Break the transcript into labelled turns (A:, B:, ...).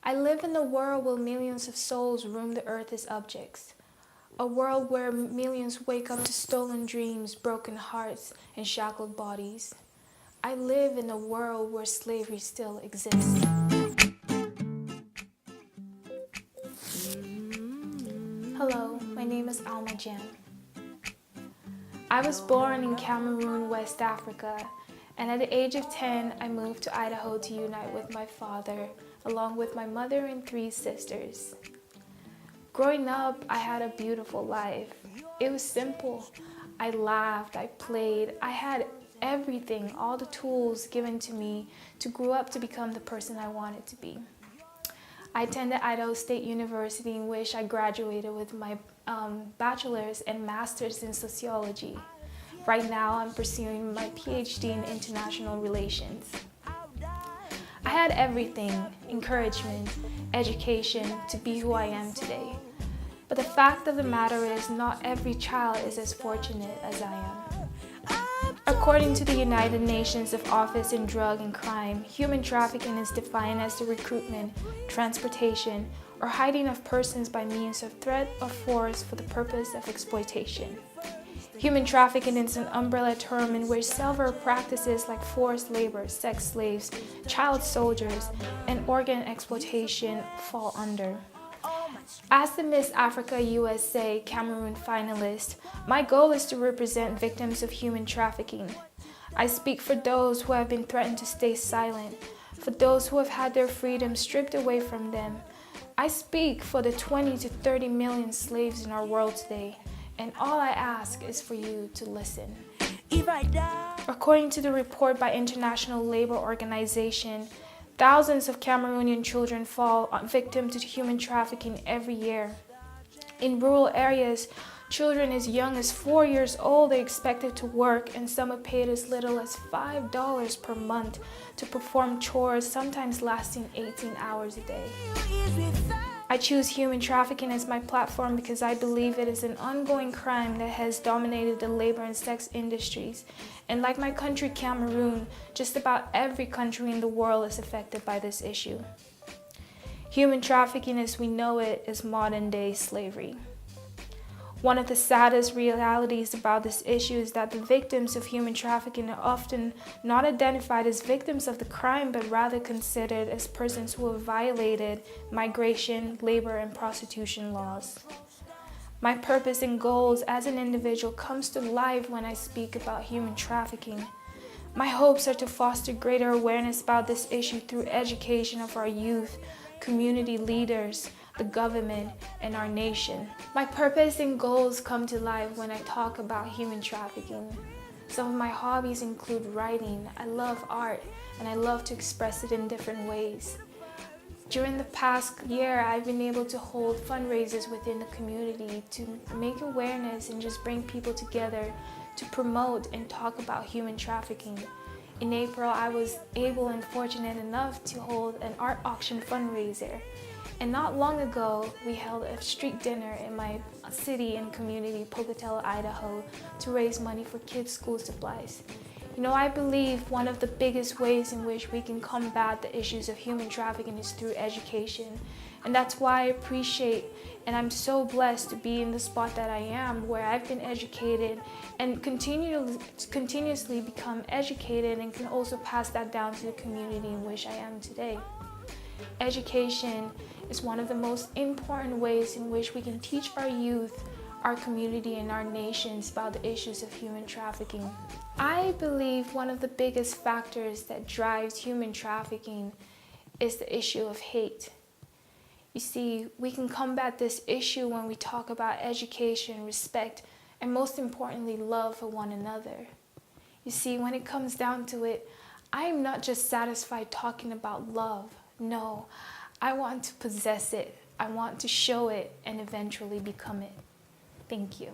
A: I live in a world where millions of souls roam the earth as objects. A world where millions wake up to stolen dreams, broken hearts, and shackled bodies. I live in a world where slavery still exists. Hello, my name is Alma Jam. I was born in Cameroon, West Africa, and at the age of 10, I moved to Idaho to unite with my father, along with my mother and 3 sisters. Growing up, I had a beautiful life. It was simple. I laughed, I played, I had everything, all the tools given to me to grow up to become the person I wanted to be. I attended Idaho State University, in which I graduated with my bachelor's and master's in sociology. Right now, I'm pursuing my PhD in international relations. I had everything: encouragement, education, to be who I am today. But the fact of the matter is, not every child is as fortunate as I am. According to the United Nations Office on Drug and Crime, human trafficking is defined as the recruitment, transportation, or hiding of persons by means of threat or force for the purpose of exploitation. Human trafficking is an umbrella term in which several practices like forced labor, sex slaves, child soldiers, and organ exploitation fall under. As the Miss Africa USA Cameroon finalist, my goal is to represent victims of human trafficking. I speak for those who have been threatened to stay silent, for those who have had their freedom stripped away from them. I speak for the 20 to 30 million slaves in our world today, and all I ask is for you to listen. According to the report by International Labour Organization, thousands of Cameroonian children fall victim to human trafficking every year. In rural areas, children as young as 4 years old are expected to work, and some are paid as little as $5 per month to perform chores, sometimes lasting 18 hours a day. I choose human trafficking as my platform because I believe it is an ongoing crime that has dominated the labor and sex industries. And like my country, Cameroon, just about every country in the world is affected by this issue. Human trafficking as we know it is modern-day slavery. One of the saddest realities about this issue is that the victims of human trafficking are often not identified as victims of the crime, but rather considered as persons who have violated migration, labor, and prostitution laws. My purpose and goals as an individual comes to life when I speak about human trafficking. My hopes are to foster greater awareness about this issue through education of our youth, community leaders, the government, and our nation. My purpose and goals come to life when I talk about human trafficking. Some of my hobbies include writing. I love art, and I love to express it in different ways. During the past year, I've been able to hold fundraisers within the community to make awareness and just bring people together to promote and talk about human trafficking. In April, I was able and fortunate enough to hold an art auction fundraiser. And not long ago, we held a street dinner in my city and community, Pocatello, Idaho, to raise money for kids' school supplies. You know, I believe one of the biggest ways in which we can combat the issues of human trafficking is through education. And that's why I appreciate and I'm so blessed to be in the spot that I am, where I've been educated and continuously become educated, and can also pass that down to the community in which I am today. Education is one of the most important ways in which we can teach our youth, our community, and our nations about the issues of human trafficking. I believe one of the biggest factors that drives human trafficking is the issue of hate. You see, we can combat this issue when we talk about education, respect, and most importantly, love for one another. You see, when it comes down to it, I am not just satisfied talking about love. No, I want to possess it. I want to show it and eventually become it. Thank you.